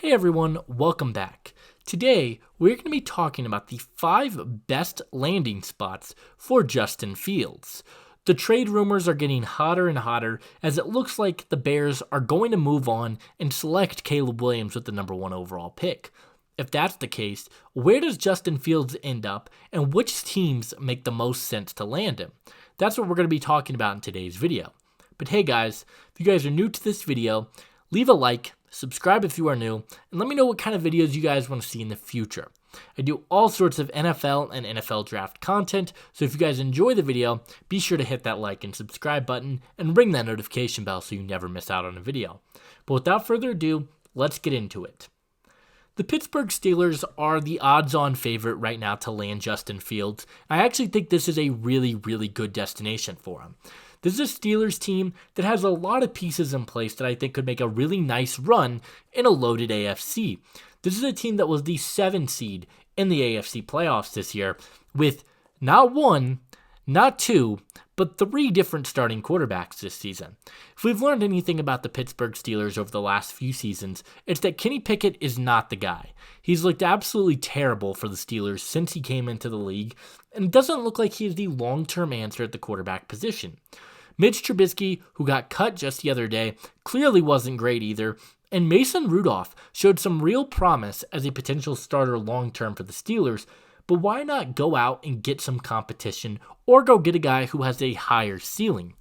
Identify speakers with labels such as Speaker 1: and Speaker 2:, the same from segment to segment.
Speaker 1: Hey everyone, welcome back. Today, we're going to be talking about the 5 best landing spots for Justin Fields. The trade rumors are getting hotter and hotter as it looks like the Bears are going to move on and select Caleb Williams with the number 1 overall pick. If that's the case, where does Justin Fields end up and which teams make the most sense to land him? That's what we're going to be talking about in today's video. But hey guys, if you guys are new to this video, leave a like, subscribe if you are new, and let me know what kind of videos you guys want to see in the future. I do all sorts of NFL and NFL draft content, so if you guys enjoy the video, be sure to hit that like and subscribe button and ring that notification bell so you never miss out on a video. But without further ado, let's get into it. The Pittsburgh Steelers are the odds-on favorite right now to land Justin Fields. I actually think this is a really good destination for him. This is a Steelers team that has a lot of pieces in place that I think could make a really nice run in a loaded AFC. This is a team that was the 7 seed in the AFC playoffs this year with not 1, not 2, but 3 different starting quarterbacks this season. If we've learned anything about the Pittsburgh Steelers over the last few seasons, it's that Kenny Pickett is not the guy. He's looked absolutely terrible for the Steelers since he came into the league, and it doesn't look like he is the long-term answer at the quarterback position. Mitch Trubisky, who got cut just the other day, clearly wasn't great either, and Mason Rudolph showed some real promise as a potential starter long-term for the Steelers, but why not go out and get some competition or go get a guy who has a higher ceiling?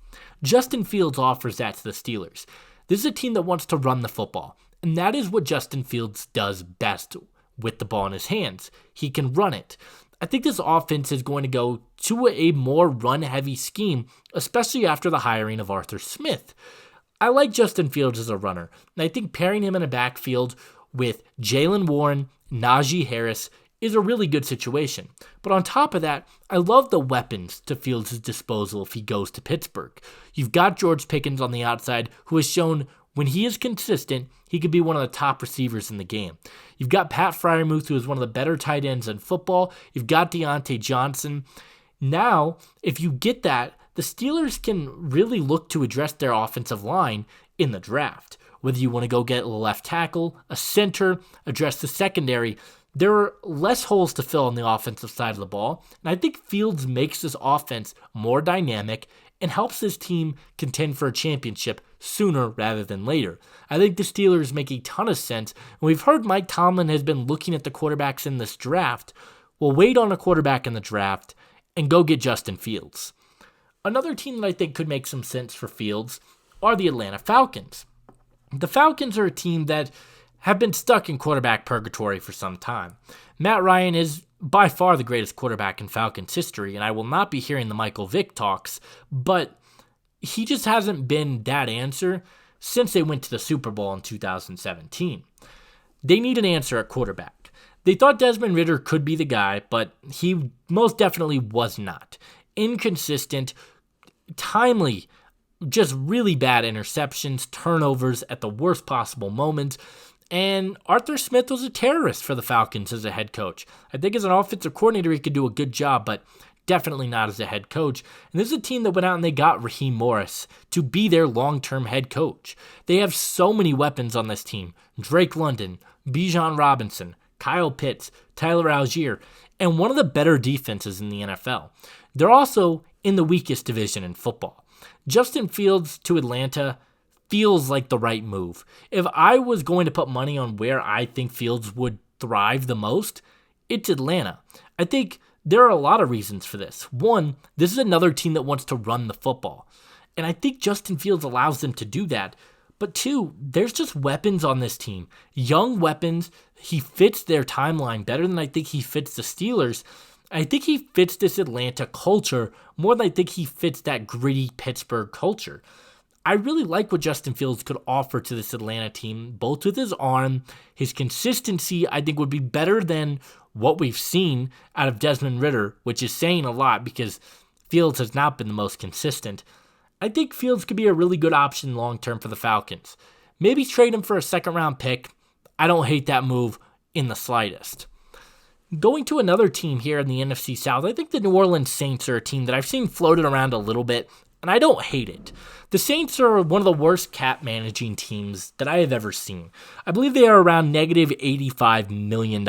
Speaker 1: Justin Fields offers that to the Steelers. This is a team that wants to run the football, and that is what Justin Fields does best with the ball in his hands. He can run it. I think this offense is going to go to a more run-heavy scheme, especially after the hiring of Arthur Smith. I like Justin Fields as a runner, and I think pairing him in a backfield with Jaylen Warren, Najee Harris is a really good situation. But on top of that, I love the weapons to Fields' disposal if he goes to Pittsburgh. You've got George Pickens on the outside, who has shown when he is consistent, he could be one of the top receivers in the game. You've got Pat Freiermuth, who is one of the better tight ends in football. You've got Deontay Johnson. Now, if you get that, the Steelers can really look to address their offensive line in the draft. Whether you want to go get a left tackle, a center, address the secondary, there are less holes to fill on the offensive side of the ball, and I think Fields makes this offense more dynamic and helps this team contend for a championship sooner rather than later. I think the Steelers make a ton of sense, and we've heard Mike Tomlin has been looking at the quarterbacks in this draft. Well, wait on a quarterback in the draft and go get Justin Fields. Another team that I think could make some sense for Fields are the Atlanta Falcons. The Falcons are a team that have been stuck in quarterback purgatory for some time. Matt Ryan is by far the greatest quarterback in Falcons history, and I will not be hearing the Michael Vick talks, but he just hasn't been that answer since they went to the Super Bowl in 2017. They need an answer at quarterback. They thought Desmond Ridder could be the guy, but he most definitely was not. Inconsistent, timely, just really bad interceptions, turnovers at the worst possible moment. And Arthur Smith was a terrorist for the Falcons as a head coach. I think as an offensive coordinator, he could do a good job, but definitely not as a head coach. And this is a team that went out and they got Raheem Morris to be their long-term head coach. They have so many weapons on this team. Drake London, Bijan Robinson, Kyle Pitts, Tyler Algier, and one of the better defenses in the NFL. They're also in the weakest division in football. Justin Fields to Atlanta feels like the right move. If I was going to put money on where I think Fields would thrive the most, it's Atlanta. I think there are a lot of reasons for this. One, this is another team that wants to run the football, and I think Justin Fields allows them to do that. But two, there's just weapons on this team. Young weapons. He fits their timeline better than I think he fits the Steelers. I think he fits this Atlanta culture more than I think he fits that gritty Pittsburgh culture. I really like what Justin Fields could offer to this Atlanta team, both with his arm, his consistency I think would be better than what we've seen out of Desmond Ridder, which is saying a lot because Fields has not been the most consistent. I think Fields could be a really good option long-term for the Falcons. Maybe trade him for a second-round pick. I don't hate that move in the slightest. Going to another team here in the NFC South, I think the New Orleans Saints are a team that I've seen floated around a little bit and I don't hate it. The Saints are one of the worst cap managing teams that I have ever seen. I believe they are around negative $85 million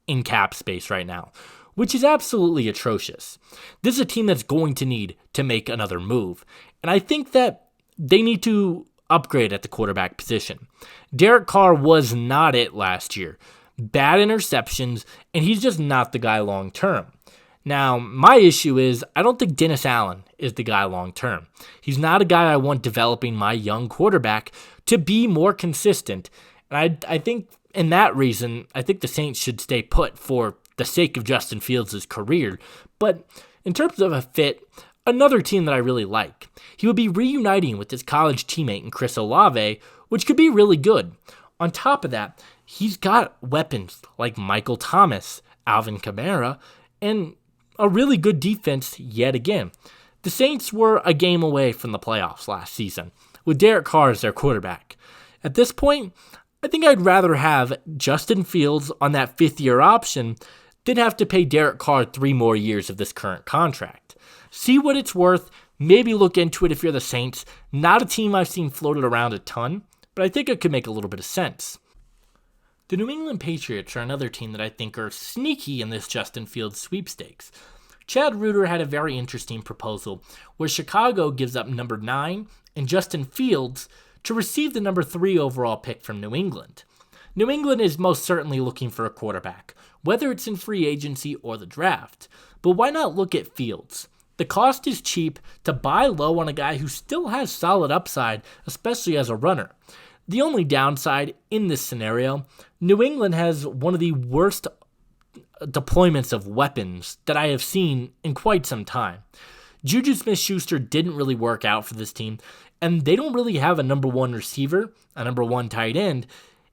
Speaker 1: in cap space right now, which is absolutely atrocious. This is a team that's going to need to make another move, and I think that they need to upgrade at the quarterback position. Derek Carr was not it last year. Bad interceptions, and he's just not the guy long term. Now, my issue is I don't think Dennis Allen is the guy long term. He's not a guy I want developing my young quarterback to be more consistent. And I think in that reason, I think the Saints should stay put for the sake of Justin Fields' career. But in terms of a fit, another team that I really like, he would be reuniting with his college teammate in Chris Olave, which could be really good. On top of that, he's got weapons like Michael Thomas, Alvin Kamara, and a really good defense yet again. The Saints were a game away from the playoffs last season, with Derek Carr as their quarterback. At this point, I think I'd rather have Justin Fields on that fifth-year option than have to pay Derek Carr 3 more years of this current contract. See what it's worth, maybe look into it if you're the Saints. Not a team I've seen floated around a ton, but I think it could make a little bit of sense. The New England Patriots are another team that I think are sneaky in this Justin Fields sweepstakes. Chad Reuter had a very interesting proposal where Chicago gives up number 9 and Justin Fields to receive the number 3 overall pick from New England. New England is most certainly looking for a quarterback, whether it's in free agency or the draft. But why not look at Fields? The cost is cheap to buy low on a guy who still has solid upside, especially as a runner. The only downside in this scenario, New England has one of the worst deployments of weapons that I have seen in quite some time. Juju Smith-Schuster didn't really work out for this team, and they don't really have a number 1 receiver, a number 1 tight end,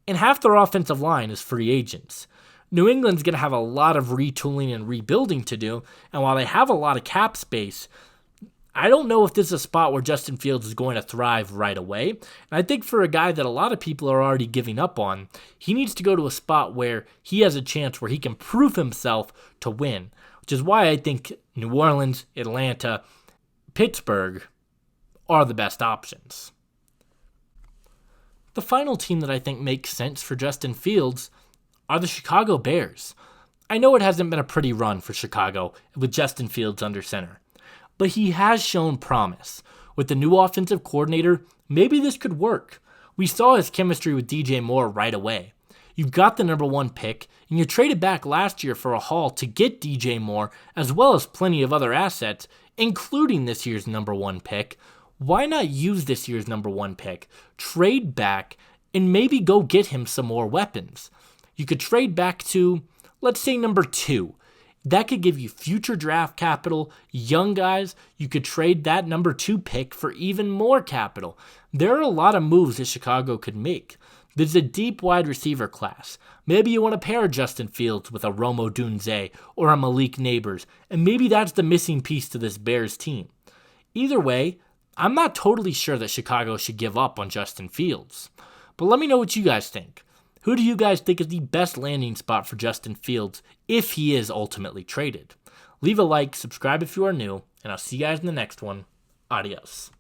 Speaker 1: and half their offensive line is free agents. New England's going to have a lot of retooling and rebuilding to do, and while they have a lot of cap space, I don't know if this is a spot where Justin Fields is going to thrive right away. And I think for a guy that a lot of people are already giving up on, he needs to go to a spot where he has a chance where he can prove himself to win, which is why I think New Orleans, Atlanta, Pittsburgh are the best options. The final team that I think makes sense for Justin Fields are the Chicago Bears. I know it hasn't been a pretty run for Chicago with Justin Fields under center, but he has shown promise. With the new offensive coordinator, maybe this could work. We saw his chemistry with DJ Moore right away. You've got the number 1 pick, and you traded back last year for a haul to get DJ Moore, as well as plenty of other assets, including this year's number 1 pick. Why not use this year's number 1 pick, trade back, and maybe go get him some more weapons? You could trade back to, let's say, number 2. That could give you future draft capital, young guys. You could trade that number 2 pick for even more capital. There are a lot of moves that Chicago could make. There's a deep wide receiver class. Maybe you want to pair Justin Fields with a Rome Odunze or a Malik Neighbors, and maybe that's the missing piece to this Bears team. Either way, I'm not totally sure that Chicago should give up on Justin Fields. But let me know what you guys think. Who do you guys think is the best landing spot for Justin Fields if he is ultimately traded? Leave a like, subscribe if you are new, and I'll see you guys in the next one. Adios.